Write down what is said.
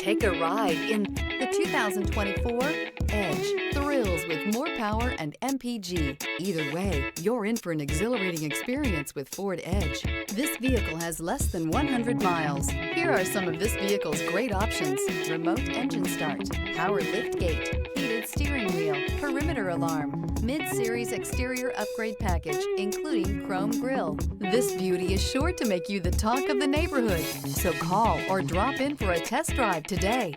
Take a ride in the 2024 Edge. Thrills with more power and MPG. Either way, you're in for an exhilarating experience with Ford Edge. This vehicle has less than 100 miles. Here are some of this vehicle's great options: remote engine start, power lift gate, heated steering wheel, perimeter alarm, mid-series exterior upgrade package, including chrome grille. This beauty is sure to make you the talk of the neighborhood. So call or drop in for a test drive today.